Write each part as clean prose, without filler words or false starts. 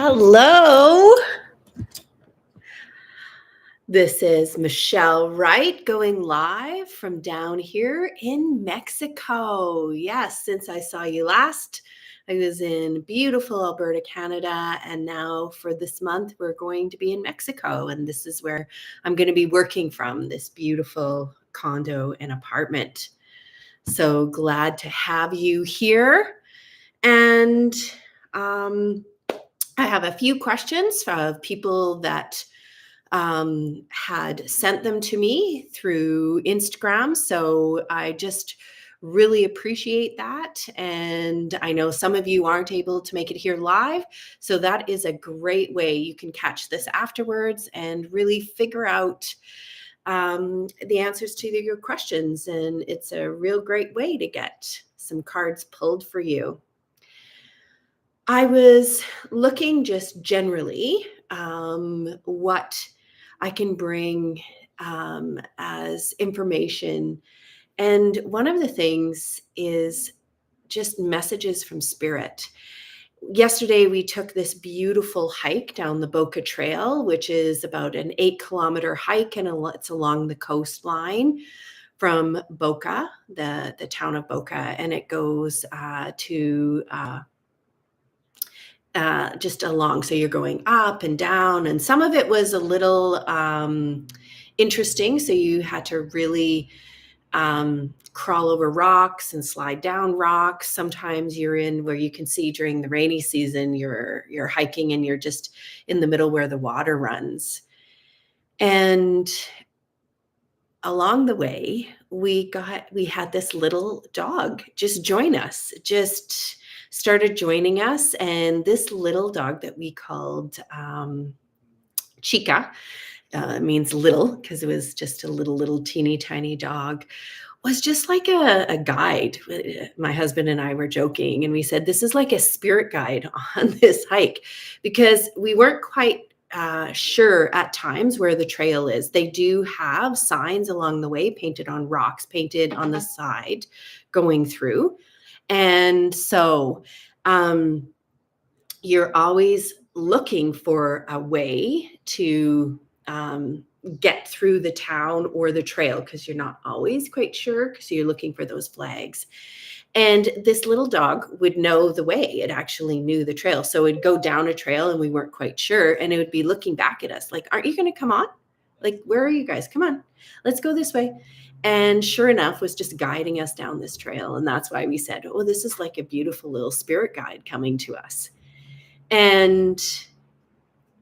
Hello. This is Michelle Wright going live from down here in Mexico. Yes, since I saw you last, I was in beautiful Alberta, Canada, and now for this month, we're going to be in Mexico. And this is where I'm going to be working from, this beautiful condo and apartment. So glad to have you here. And I have a few questions of people that had sent them to me through Instagram. So I just really appreciate that. And I know some of you aren't able to make it here live. So that is a great way you can catch this afterwards and really figure out the answers to your questions. And it's a real great way to get some cards pulled for you. I was looking just generally what I can bring as information. And one of the things is just messages from spirit. Yesterday, we took this beautiful hike down the Boca Trail, which is about an 8-kilometer hike, and it's along the coastline from Boca, the town of Boca, and it goes to just along. So you're going up and down, and some of it was a little interesting. So you had to really crawl over rocks and slide down rocks. Sometimes you're in where you can see during the rainy season, you're hiking and you're just in the middle where the water runs. And along the way, we had this little dog just join us, just started joining us. And this little dog that we called Chica, means little because it was just a little teeny tiny dog, was just like a guide. My husband and I were joking and we said, this is like a spirit guide on this hike, because we weren't quite sure at times where the trail is. They do have signs along the way painted on rocks, painted on the side going through. And so you're always looking for a way to get through the town or the trail, because you're not always quite sure, because you're looking for those flags. And this little dog would know the way. It actually knew the trail. So it'd go down a trail and we weren't quite sure. And it would be looking back at us like, aren't you going to come on? Like, where are you guys? Come on, let's go this way. And sure enough, was just guiding us down this trail. And that's why we said, oh, this is like a beautiful little spirit guide coming to us. And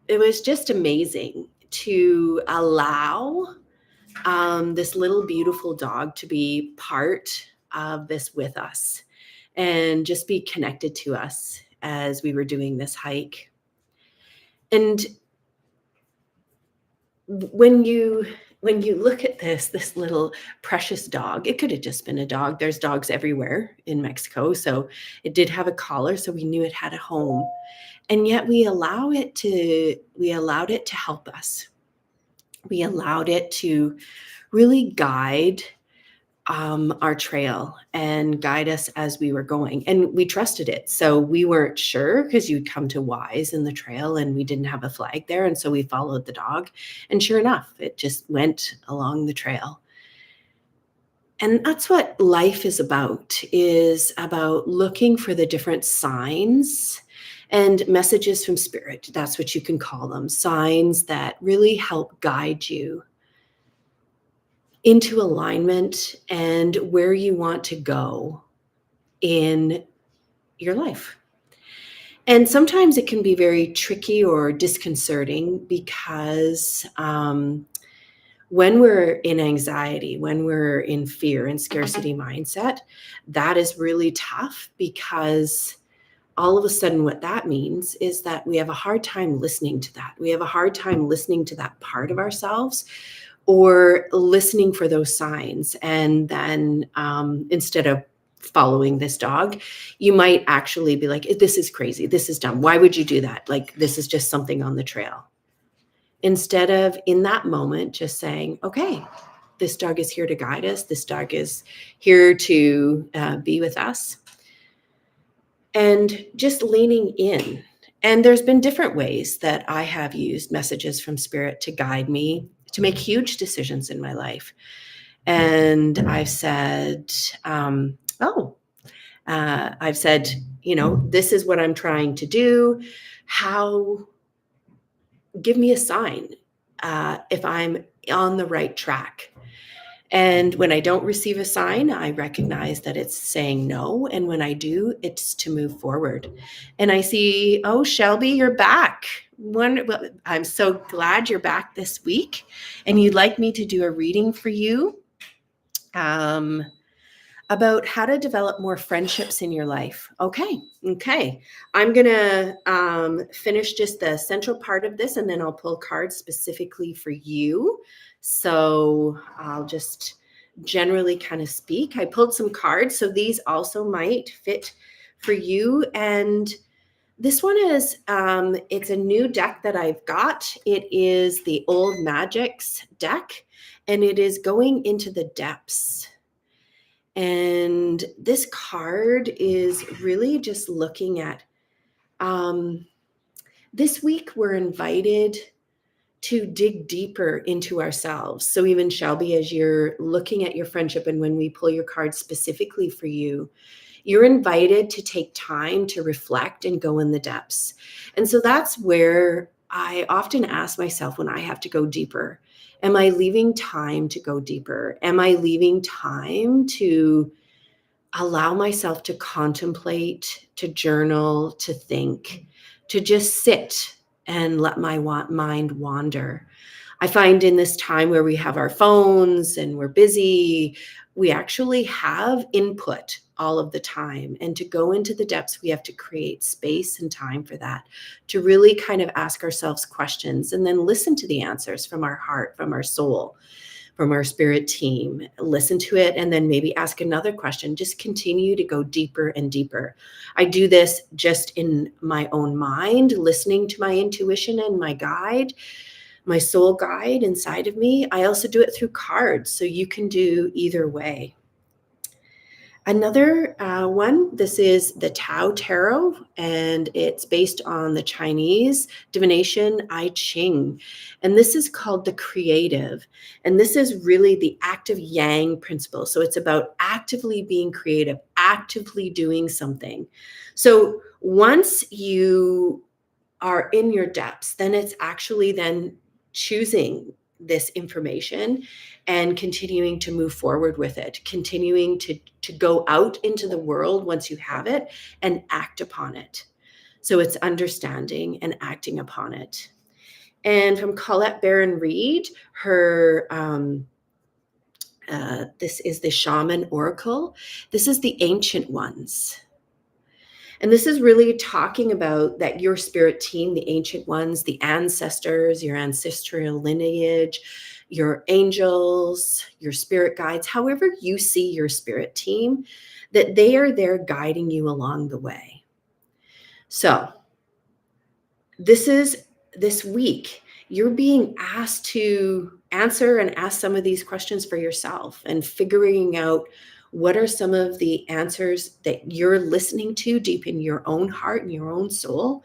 it was just amazing to allow this little beautiful dog to be part of this with us and just be connected to us as we were doing this hike. And when you look at this little precious dog, it could have just been a dog. There's dogs everywhere in Mexico. So it did have a collar, so we knew it had a home. And yet we allowed it to help us. We allowed it to really guide our trail and guide us as we were going. And we trusted it. So we weren't sure, because you'd come to Wise in the trail and we didn't have a flag there. And so we followed the dog. And sure enough, it just went along the trail. And that's what life is about looking for the different signs and messages from spirit. That's what you can call them, signs that really help guide you into alignment and where you want to go in your life. And sometimes it can be very tricky or disconcerting, because when we're in anxiety, when we're in fear and scarcity mindset, that is really tough, because all of a sudden what that means is that we have a hard time listening to that. We have a hard time listening to that part of ourselves, or listening for those signs. And then instead of following this dog, you might actually be like, this is crazy. This is dumb. Why would you do that? Like, this is just something on the trail. Instead of in that moment, just saying, okay, this dog is here to guide us. This dog is here to be with us. And just leaning in And there's been different ways that I have used messages from spirit to guide me to make huge decisions in my life. And I've said, I've said, this is what I'm trying to do. How, give me a sign if I'm on the right track. And when I don't receive a sign, I recognize that it's saying no. And when I do, it's to move forward. And I see, oh, Shelby, you're back. Well, I'm so glad you're back this week. And you'd like me to do a reading for you about how to develop more friendships in your life. Okay. I'm going to finish just the central part of this, and then I'll pull cards specifically for you. So I'll just generally kind of speak. I pulled some cards, so these also might fit for you. And this one is, it's a new deck that I've got. It is the Old Magics deck, and it is going into the depths. And this card is really just looking at, this week we're invited to dig deeper into ourselves. So even Shelby, as you're looking at your friendship, and when we pull your card specifically for you, you're invited to take time to reflect and go in the depths. And so that's where I often ask myself when I have to go deeper, am I leaving time to go deeper? Am I leaving time to allow myself to contemplate, to journal, to think, to just sit and let my mind wander? I find in this time where we have our phones and we're busy, we actually have input all of the time. And to go into the depths, we have to create space and time for that, to really kind of ask ourselves questions and then listen to the answers from our heart, from our soul, from our spirit team. Listen to it and then maybe ask another question. Just continue to go deeper and deeper. I do this just in my own mind, listening to my intuition and my guide, my soul guide inside of me. I also do it through cards, so you can do either way. Another one, this is the Tao Tarot, and it's based on the Chinese divination I Ching. And this is called the creative. And this is really the active yang principle. So it's about actively being creative, actively doing something. So once you are in your depths, then it's actually then choosing this information and continuing to move forward with it, continuing to go out into the world once you have it and act upon it. So it's understanding and acting upon it. And from Colette Baron Reed, her this is the Shaman Oracle. This is the Ancient Ones. And this is really talking about that your spirit team, the ancient ones, the ancestors, your ancestral lineage, your angels, your spirit guides, however you see your spirit team, that they are there guiding you along the way. So this week, you're being asked to answer and ask some of these questions for yourself and figuring out what are some of the answers that you're listening to deep in your own heart and your own soul,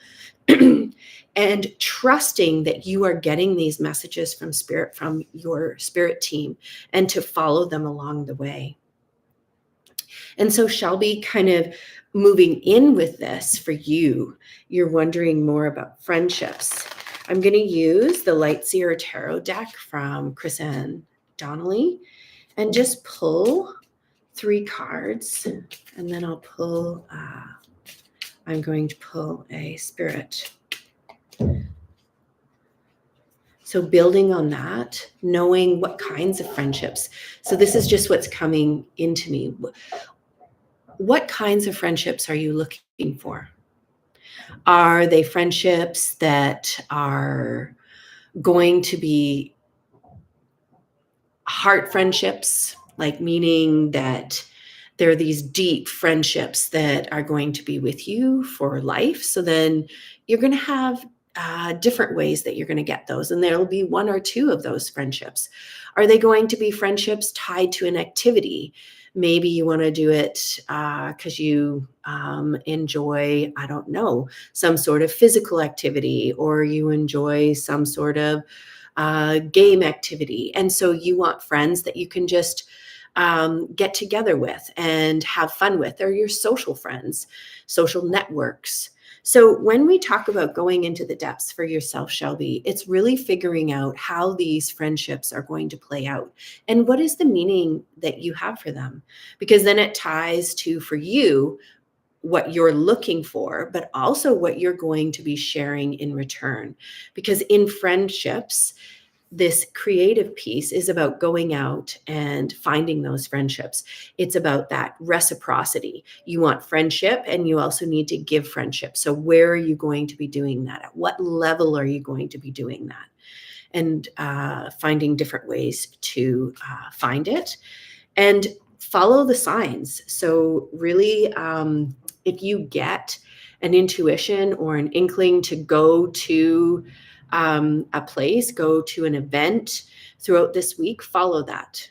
and trusting that you are getting these messages from spirit, from your spirit team, and to follow them along the way. And so Shelby, kind of moving in with this for you, you're wondering more about friendships. I'm going to use the Lightseer Tarot deck from Chris Ann Donnelly and just pull 3 cards, and then I'll pull, I'm going to pull a spirit. So building on that, knowing what kinds of friendships. So this is just what's coming into me. What kinds of friendships are you looking for? Are they friendships that are going to be heart friendships, like meaning that there are these deep friendships that are going to be with you for life? So then you're going to have different ways that you're going to get those. And there'll be 1 or 2 of those friendships. Are they going to be friendships tied to an activity? Maybe you want to do it because you enjoy, I don't know, some sort of physical activity, or you enjoy some sort of game activity. And so you want friends that you can just get together with and have fun with. They're your social friends, social networks. So when we talk about going into the depths for yourself, Shelby, it's really figuring out how these friendships are going to play out and what is the meaning that you have for them. Because then it ties to, for you, what you're looking for, but also what you're going to be sharing in return. Because in friendships, this creative piece is about going out and finding those friendships. It's about that reciprocity. You want friendship and you also need to give friendship. So where are you going to be doing that? At what level are you going to be doing that? And finding different ways to find it and follow the signs. So really, if you get an intuition or an inkling to go to a place, go to an event throughout this week, follow that.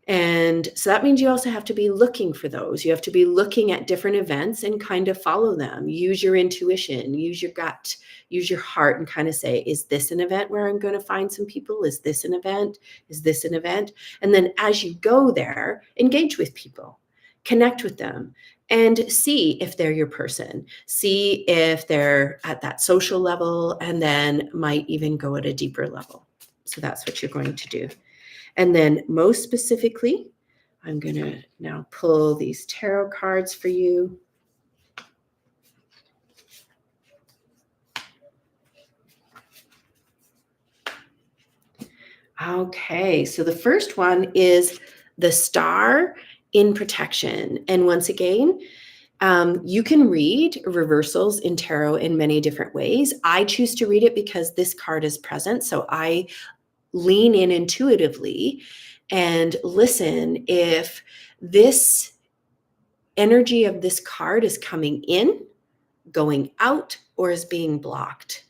And so that means you also have to be looking for those. You have to be looking at different events and kind of follow them. Use your intuition, use your gut, use your heart, and kind of say, is this an event where I'm going to find some people? Is this an event? Is this an event? And then as you go there, engage with people, connect with them, and see if they're your person. See if they're at that social level, and then might even go at a deeper level. So that's what you're going to do. And then most specifically, I'm going to now pull these tarot cards for you. Okay, so the first one is the Star in Protection. And once again, you can read reversals in tarot in many different ways. I choose to read it because this card is present. So I lean in intuitively and listen if this energy of this card is coming in, going out, or is being blocked.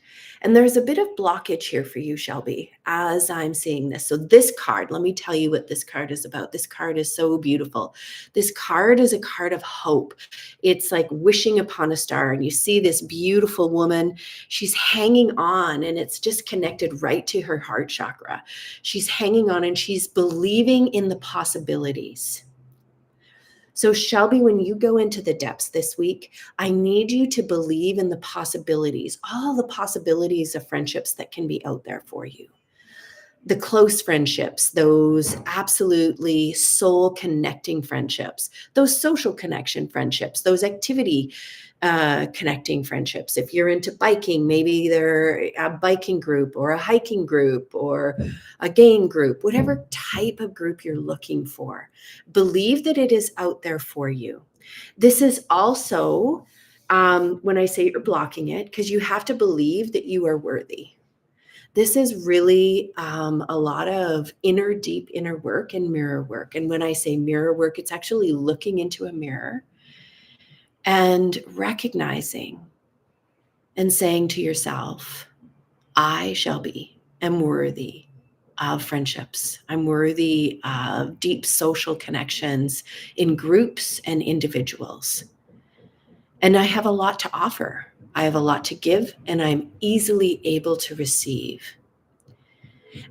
And there's a bit of blockage here for you, Shelby, as I'm seeing this. So this card, let me tell you what this card is about. This card is so beautiful. This card is a card of hope. It's like wishing upon a star. And you see this beautiful woman. She's hanging on, and it's just connected right to her heart chakra. She's hanging on, and she's believing in the possibilities. So Shelby, when you go into the depths this week, I need you to believe in the possibilities, all the possibilities of friendships that can be out there for you. The close friendships, those absolutely soul connecting friendships, those social connection friendships, those activity connecting friendships. If you're into biking, maybe they're a biking group or a hiking group or a game group, whatever type of group you're looking for. Believe that it is out there for you. This is also, when I say you're blocking it, because you have to believe that you are worthy. This is really a lot of deep inner work and mirror work. And when I say mirror work, it's actually looking into a mirror and recognizing and saying to yourself, I, Shelby, am worthy of friendships. I'm worthy of deep social connections in groups and individuals. And I have a lot to offer. I have a lot to give, and I'm easily able to receive.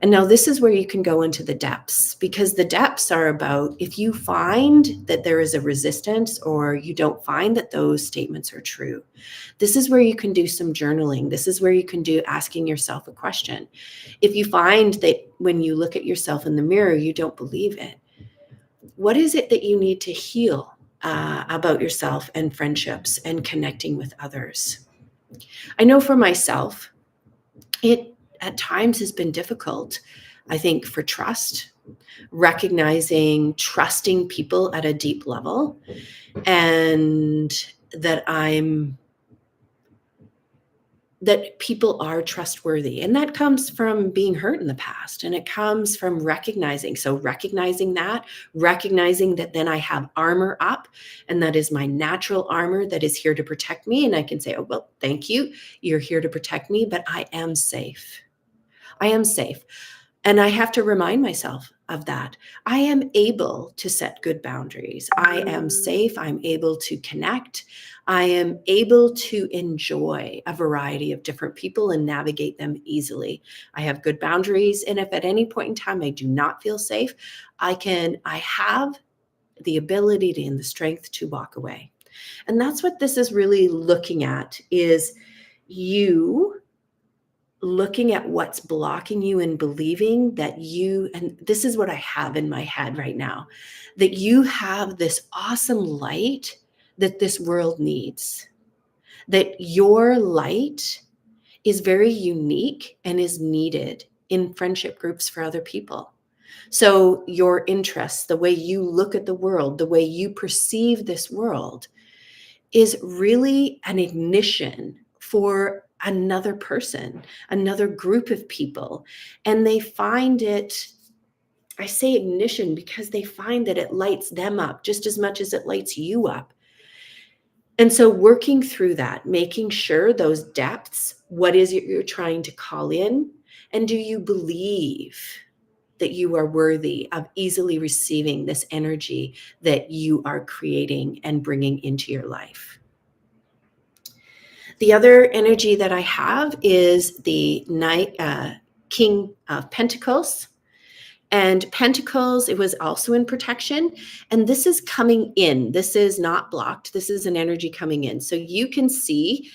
And now this is where you can go into the depths, because the depths are about if you find that there is a resistance or you don't find that those statements are true. This is where you can do some journaling. This is where you can do asking yourself a question. If you find that when you look at yourself in the mirror, you don't believe it, what is it that you need to heal about yourself and friendships and connecting with others? I know for myself, it at times has been difficult, I think, for trusting people at a deep level, and that people are trustworthy. And that comes from being hurt in the past, and it comes from recognizing that then I have armor up, and that is my natural armor that is here to protect me. And I can say, oh, well, thank you. You're here to protect me, but I am safe. I am safe. And I have to remind myself, of that. I am able to set good boundaries. I am safe. I'm able to connect. I am able to enjoy a variety of different people and navigate them easily. I have good boundaries. And if at any point in time I do not feel safe, I have the ability and the strength to walk away. And that's what this is really looking at, is you looking at what's blocking you and believing that and this is what I have in my head right now, that you have this awesome light that this world needs, that your light is very unique and is needed in friendship groups for other people. So your interests, the way you look at the world, the way you perceive this world, is really an ignition for another person, another group of people. And they find it, I say ignition because they find that it lights them up just as much as it lights you up. And so working through that, making sure those depths, what is it you're trying to call in? And do you believe that you are worthy of easily receiving this energy that you are creating and bringing into your life? The other energy that I have is the King of Pentacles. And Pentacles, it was also in protection. And this is coming in. This is not blocked. This is an energy coming in. So you can see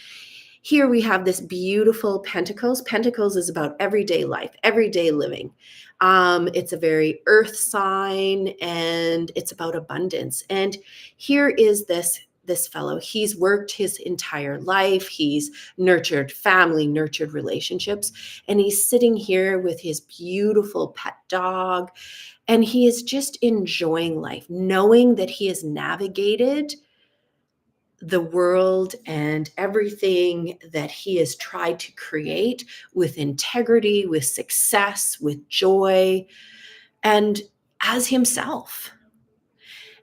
here we have this beautiful Pentacles. Pentacles is about everyday life, everyday living. It's a very earth sign, and it's about abundance. And here is this fellow. He's worked his entire life. He's nurtured family, nurtured relationships, and he's sitting here with his beautiful pet dog, and he is just enjoying life, knowing that he has navigated the world and everything that he has tried to create with integrity, with success, with joy, and as himself.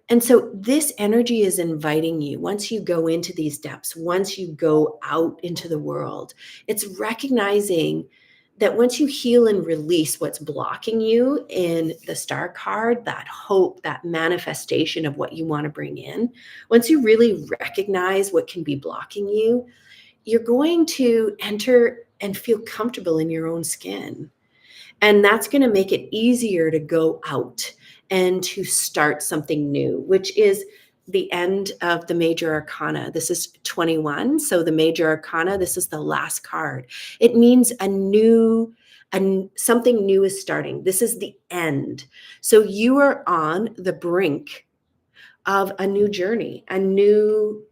And so this energy is inviting you, once you go into these depths, once you go out into the world, it's recognizing that once you heal and release what's blocking you in the star card, that hope, that manifestation of what you want to bring in, once you really recognize what can be blocking you, you're going to enter and feel comfortable in your own skin. And that's going to make it easier to go out and to start something new, which is the end of the major arcana. This is 21. So the major arcana, this is the last card. It means something new is starting. This is the end. So you are on the brink of a new journey, a new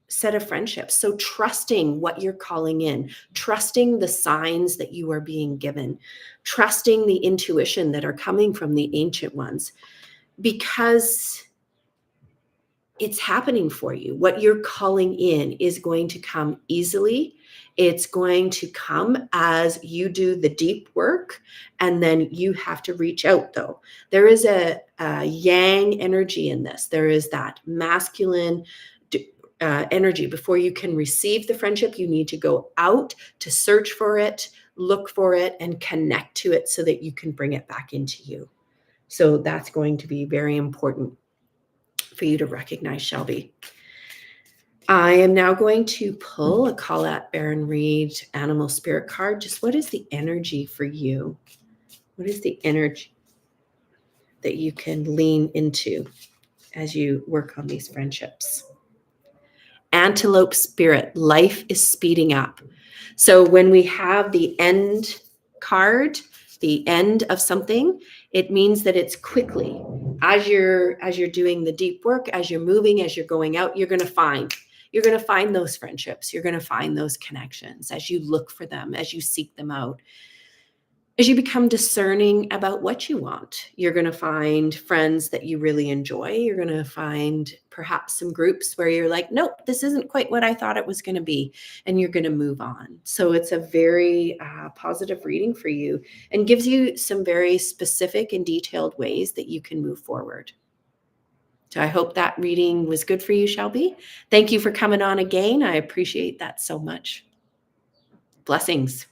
set of friendships. So trusting what you're calling in, trusting the signs that you are being given, trusting the intuition that are coming from the ancient ones, because it's happening for you. What you're calling in is going to come easily. It's going to come as you do the deep work, and then you have to reach out, though. There is a yang energy in this. There is that masculine energy. Before you can receive the friendship, you need to go out to search for it, look for it, and connect to it so that you can bring it back into you. So that's going to be very important for you to recognize, Shelby. I am now going to pull a Call Out Baron Reed Animal Spirit card. Just what is the energy for you? What is the energy that you can lean into as you work on these friendships? Antelope Spirit, life is speeding up. So when we have the end card, the end of something, it means that it's quickly. As you're doing the deep work, as you're moving, as you're going out, you're going to find those friendships. You're going to find those connections as you look for them, as you seek them out. As you become discerning about what you want, you're going to find friends that you really enjoy. You're going to find perhaps some groups where you're like, nope, this isn't quite what I thought it was going to be. And you're going to move on. So it's a very positive reading for you and gives you some very specific and detailed ways that you can move forward. So I hope that reading was good for you, Shelby. Thank you for coming on again. I appreciate that so much. Blessings.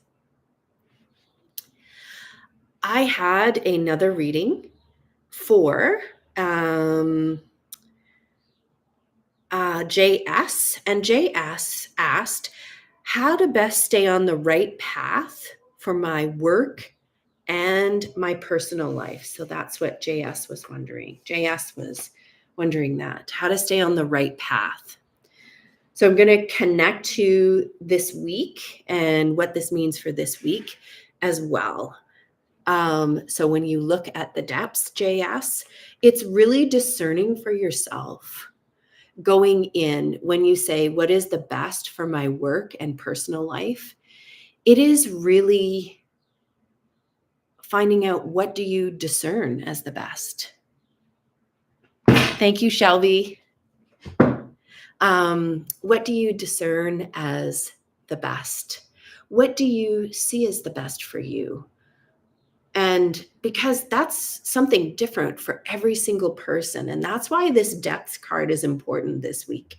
I had another reading for JS, and JS asked how to best stay on the right path for my work and my personal life. So that's what JS was wondering. JS was wondering that, how to stay on the right path. So I'm going to connect to this week and what this means for this week as well. So when you look at the depths, JS, it's really discerning for yourself. Going in, when you say, what is the best for my work and personal life? It is really finding out, what do you discern as the best? Thank you, Shelby. What do you discern as the best? What do you see as the best for you? And because that's something different for every single person. And that's why this depth card is important this week.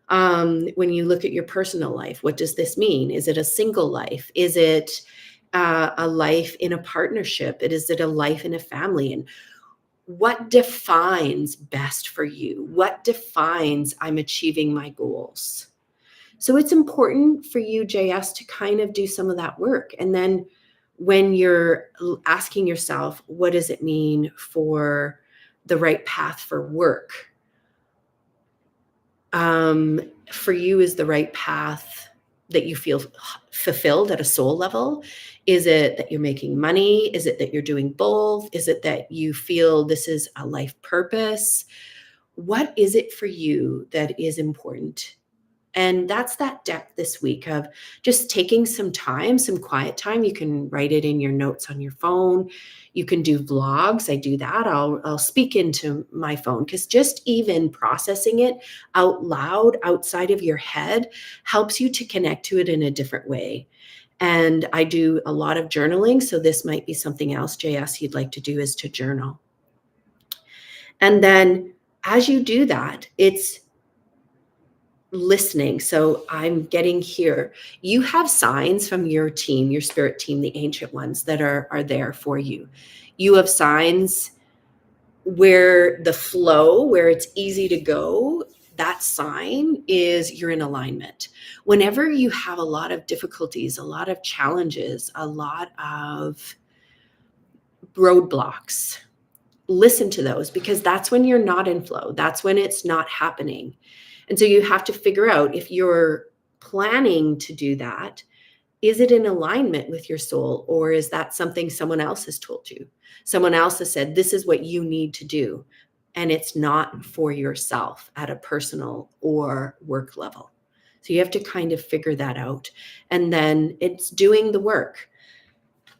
When you look at your personal life, what does this mean? Is it a single life? Is it a life in a partnership? Is it a life in a family? And what defines best for you? What defines I'm achieving my goals? So it's important for you, JS, to kind of do some of that work. And then when you're asking yourself, what does it mean for the right path for work? For you, is the right path that you feel fulfilled at a soul level? Is it that you're making money? Is it that you're doing both? Is it that you feel this is a life purpose? What is it for you that is important? And that's that depth this week of just taking some time, some quiet time. You can write it in your notes on your phone. You can do vlogs. I do that. I'll speak into my phone, because just even processing it out loud outside of your head helps you to connect to it in a different way. And I do a lot of journaling. So this might be something else, JS, you'd like to do, is to journal. And then as you do that, it's listening. So I'm getting here. You have signs from your team, your spirit team, the ancient ones that are there for you. You have signs where the flow, where it's easy to go. That sign is you're in alignment. Whenever you have a lot of difficulties, a lot of challenges, a lot of roadblocks, listen to those, because that's when you're not in flow. That's when it's not happening. And so you have to figure out, if you're planning to do that, is it in alignment with your soul, or is that something someone else has told you? Someone else has said, this is what you need to do, and it's not for yourself at a personal or work level. So you have to kind of figure that out. And then it's doing the work.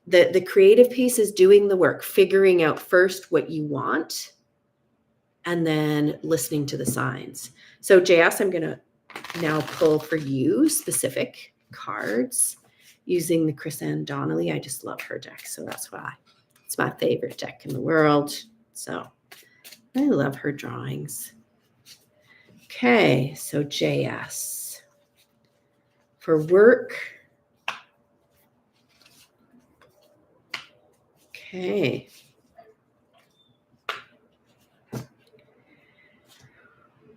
The creative piece is doing the work, figuring out first what you want, and then listening to the signs. So JS, I'm going to now pull for you specific cards using the Chris Ann Donnelly. I just love her deck. So that's why it's my favorite deck in the world. So I love her drawings. Okay, so JS for work. Okay.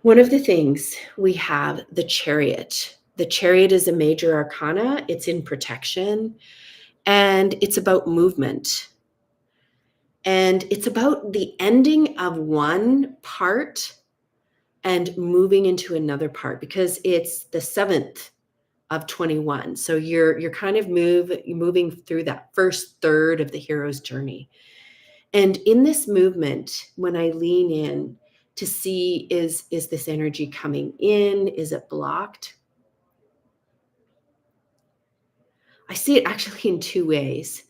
One of the things we have, the Chariot. The Chariot is a major arcana. It's in protection, and it's about movement. And it's about the ending of one part and moving into another part, because it's the 7th of 21. So you're kind of moving through that first third of the hero's journey. And in this movement, when I lean in to see, is this energy coming in? Is it blocked? I see it actually in two ways.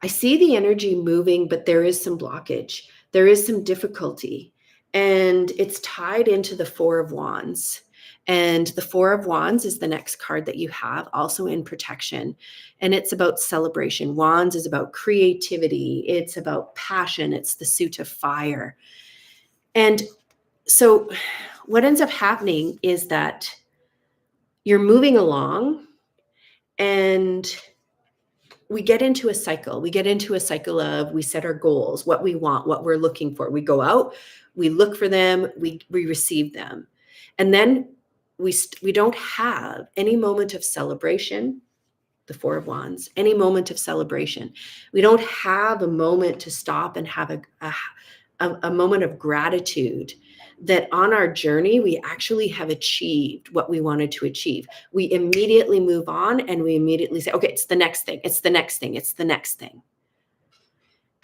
I see the energy moving, but there is some blockage. There is some difficulty. And it's tied into the Four of Wands. And the Four of Wands is the next card that you have, also in protection. And it's about celebration. Wands is about creativity. It's about passion. It's the suit of fire. And so what ends up happening is that you're moving along, and we get into a cycle. We get into a cycle of we set our goals, what we want, what we're looking for. We go out, we look for them, we receive them. And then we don't have any moment of celebration, the Four of Wands, any moment of celebration. We don't have a moment to stop and have a moment of gratitude that on our journey, we actually have achieved what we wanted to achieve. We immediately move on and we immediately say, okay, it's the next thing. It's the next thing. It's the next thing.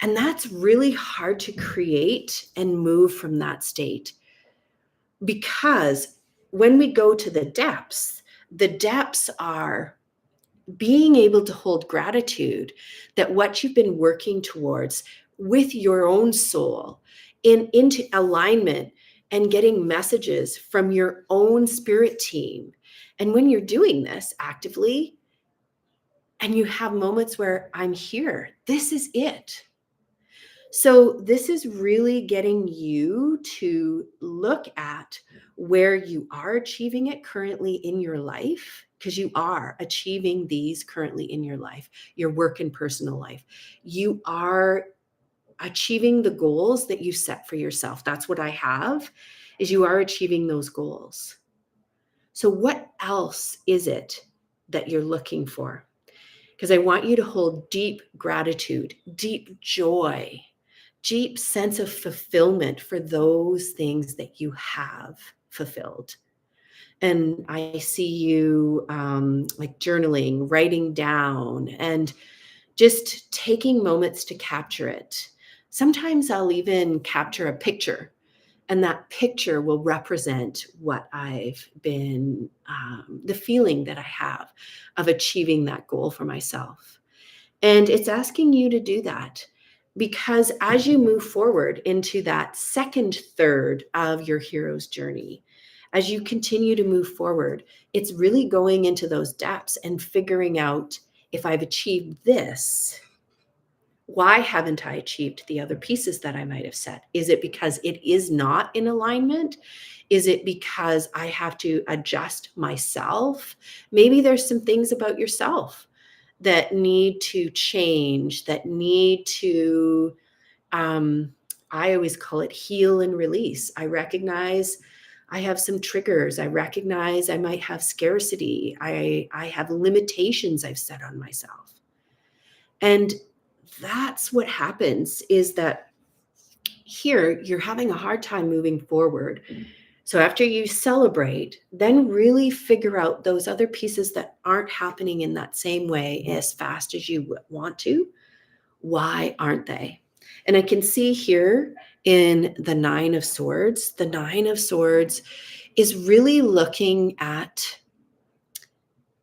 And that's really hard to create and move from that state, because when we go to the depths are being able to hold gratitude that what you've been working towards with your own soul into alignment and getting messages from your own spirit team. And when you're doing this actively and you have moments where I'm here, this is it. So this is really getting you to look at where you are achieving it currently in your life, because you are achieving these currently in your life, your work and personal life. You are achieving the goals that you set for yourself. That's what I have, is you are achieving those goals. So what else is it that you're looking for? Because I want you to hold deep gratitude, deep joy, deep sense of fulfillment for those things that you have fulfilled. And I see you like journaling, writing down, and just taking moments to capture it. Sometimes I'll even capture a picture, and that picture will represent what I've been, the feeling that I have of achieving that goal for myself. And it's asking you to do that, because as you move forward into that second third of your hero's journey, as you continue to move forward, it's really going into those depths and figuring out, if I've achieved this, why haven't I achieved the other pieces that I might have set? Is it because it is not in alignment? Is it because I have to adjust myself? Maybe there's some things about yourself that need to change, that need to, I always call it heal and release. I recognize I have some triggers. I recognize I might have scarcity. I have limitations I've set on myself. And that's what happens, is that here you're having a hard time moving forward. So after you celebrate, then really figure out those other pieces that aren't happening in that same way as fast as you want to. Why aren't they? And I can see here in the Nine of Swords, the Nine of Swords is really looking at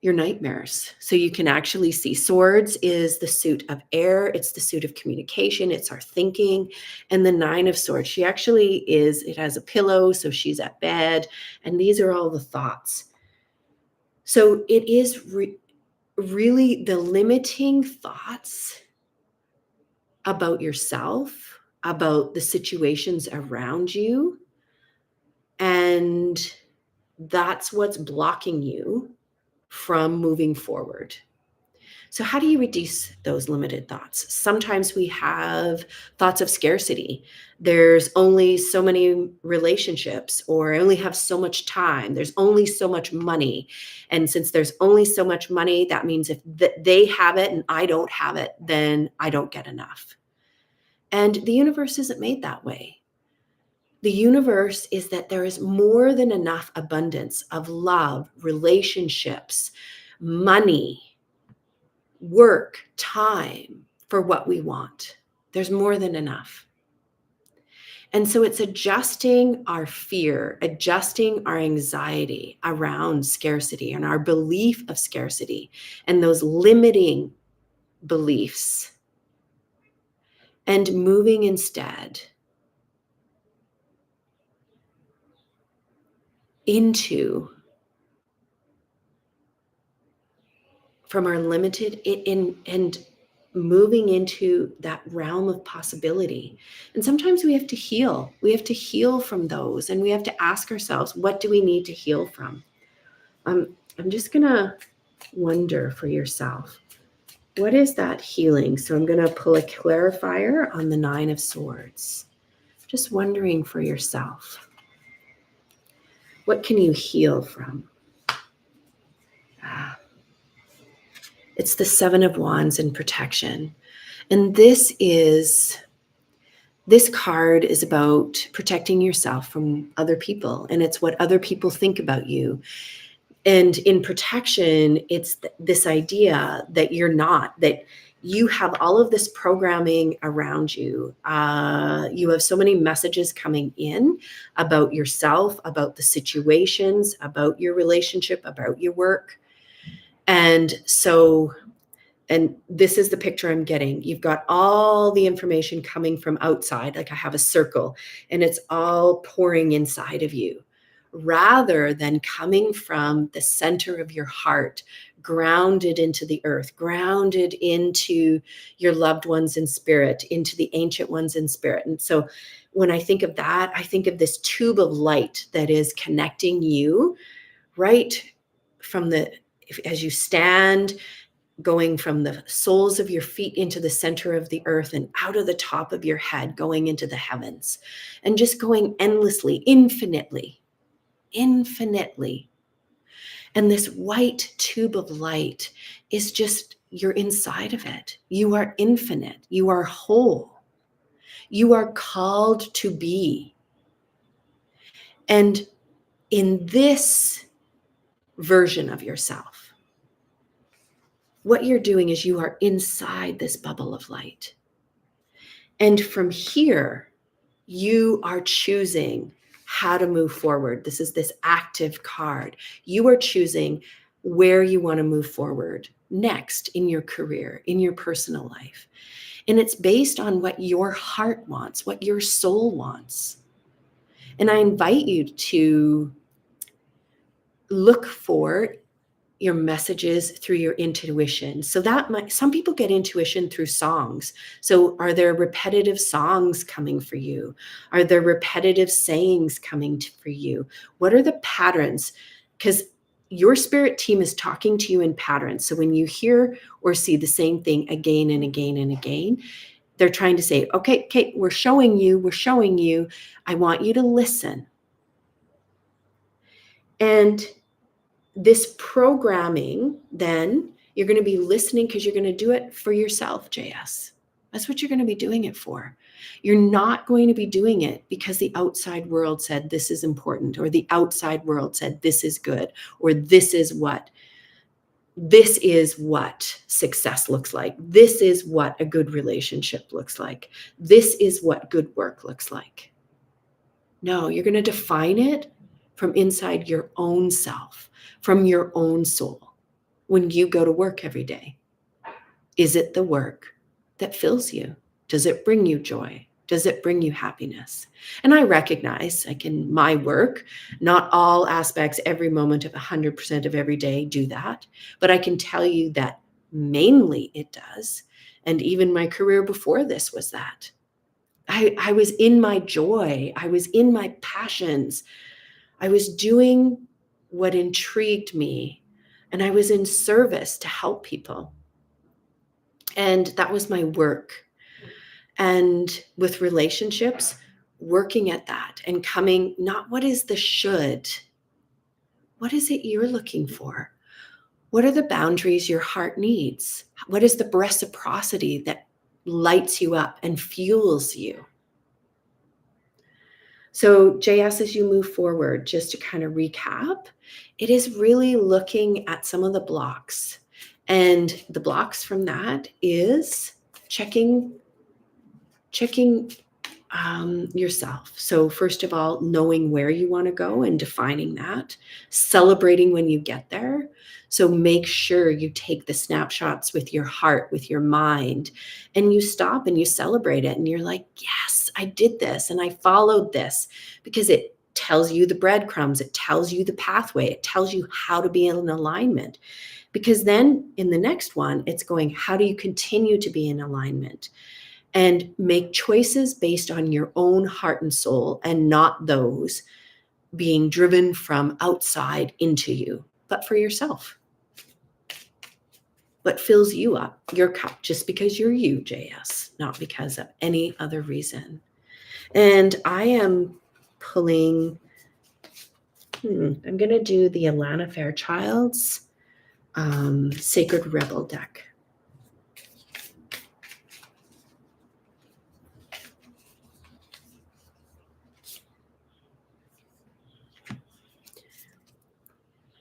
your nightmares. So you can actually see swords is the suit of air. It's the suit of communication. It's our thinking. And the Nine of Swords, she actually is, it has a pillow. So she's at bed. And these are all the thoughts. So it is really the limiting thoughts about yourself, about the situations around you. And that's what's blocking you from moving forward. So how do you reduce those limited thoughts? Sometimes we have thoughts of scarcity. There's only so many relationships, or I only have so much time. There's only so much money. And since there's only so much money, that means if they have it and I don't have it, then I don't get enough. And the universe isn't made that way. The universe is that there is more than enough abundance of love, relationships, money, work, time for what we want. There's more than enough. And so it's adjusting our fear, adjusting our anxiety around scarcity and our belief of scarcity and those limiting beliefs, and moving instead into, from our limited and moving into that realm of possibility. And sometimes we have to heal. We have to heal from those, and we have to ask ourselves, what do we need to heal from? I'm just gonna wonder for yourself, What is that healing? So I'm going to pull a clarifier on the Nine of Swords. Just wondering for yourself. What can you heal from? It's the Seven of Wands and protection. And this card is about protecting yourself from other people. And it's what other people think about you. And in protection, it's this idea that you're not, that you have all of this programming around you. You have so many messages coming in about yourself, about the situations, about your relationship, about your work. And this is the picture I'm getting. You've got all the information coming from outside, like I have a circle, and it's all pouring inside of you, rather than coming from the center of your heart, grounded into the earth, grounded into your loved ones in spirit, into the ancient ones in spirit. And so when I think of that, I think of this tube of light that is connecting you right from as you stand, going from the soles of your feet into the center of the earth and out of the top of your head, going into the heavens, and just going endlessly, infinitely. And this white tube of light is just, you're inside of it. You are infinite. You are whole. You are called to be. And in this version of yourself, what you're doing is you are inside this bubble of light. And from here, you are choosing how to move forward. This is this active card. You are choosing where you want to move forward next in your career, in your personal life. And it's based on what your heart wants, what your soul wants. And I invite you to look for your messages through your intuition. So some people get intuition through songs. So are there repetitive songs coming for you? Are there repetitive sayings coming for you? What are the patterns? Because your spirit team is talking to you in patterns. So when you hear or see the same thing again and again and again, they're trying to say, okay, Kate, we're showing you. I want you to listen. And this programming, then you're going to be listening because you're going to do it for yourself, JS. That's what you're going to be doing it for. You're not going to be doing it because the outside world said this is important, or the outside world said this is good, or this is what success looks like. This is what a good relationship looks like. This is what good work looks like. No, you're going to define it from inside your own self, from your own soul, when you go to work every day. Is it the work that fills you? Does it bring you joy? Does it bring you happiness? And I recognize, like in my work, not all aspects, every moment of 100% of every day do that. But I can tell you that mainly it does. And even my career before this was that. I was in my joy. I was in my passions. I was doing what intrigued me, and I was in service to help people. And that was my work. And with relationships, working at that and coming, not what is the should, what is it you're looking for? What are the boundaries your heart needs? What is the reciprocity that lights you up and fuels you? So JS, as you move forward, just to kind of recap, it is really looking at some of the blocks. And the blocks from that is checking yourself. So first of all, knowing where you want to go and defining that, celebrating when you get there. So make sure you take the snapshots with your heart, with your mind, and you stop and you celebrate it. And you're like, yes, I did this and I followed this, because it tells you the breadcrumbs. It tells you the pathway. It tells you how to be in alignment. Because then in the next one, it's going, how do you continue to be in alignment? And make choices based on your own heart and soul, and not those being driven from outside into you, but for yourself. what fills you up, your cup, just because you're you, JS, not because of any other reason. And I am pulling, I'm going to do the Alana Fairchild's Sacred Rebel deck.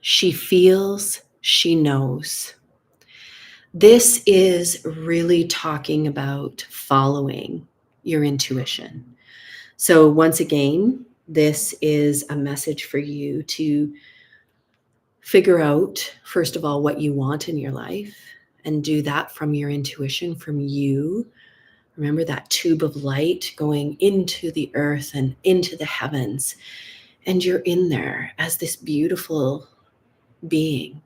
She feels, she knows. This is really talking about following your intuition. So once again, this is a message for you to figure out, first of all, what you want in your life and do that from your intuition, from you. Remember that tube of light going into the earth and into the heavens. And you're in there as this beautiful being.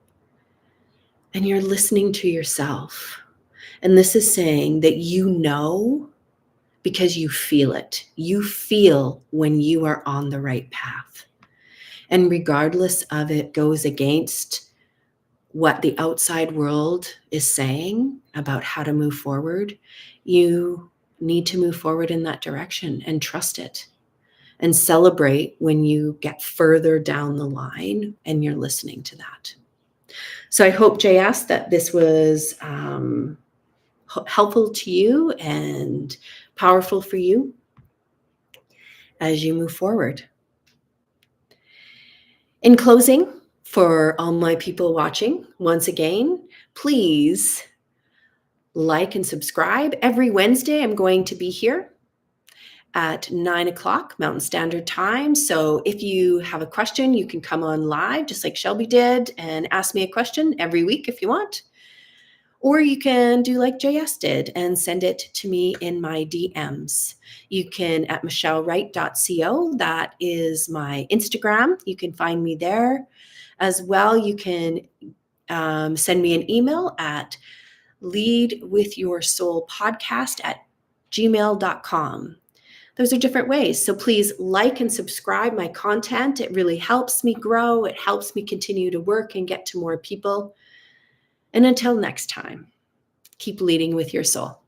And you're listening to yourself. And this is saying that you know because you feel it. You feel when you are on the right path. And regardless of it goes against what the outside world is saying about how to move forward, you need to move forward in that direction and trust it. And celebrate when you get further down the line and you're listening to that. So I hope, JS, that this was helpful to you and powerful for you as you move forward. In closing, for all my people watching, once again, please like and subscribe. Every Wednesday, I'm going to be here at 9 o'clock Mountain Standard Time. So if you have a question, you can come on live, just like Shelby did, and ask me a question every week if you want. Or you can do like JS did and send it to me in my DMs. You can at michellewright.co. That is my Instagram. You can find me there. As well, you can send me an email at leadwithyoursoulpodcast@gmail.com. Those are different ways. So please like and subscribe my content. It really helps me grow. It helps me continue to work and get to more people. And until next time, keep leading with your soul.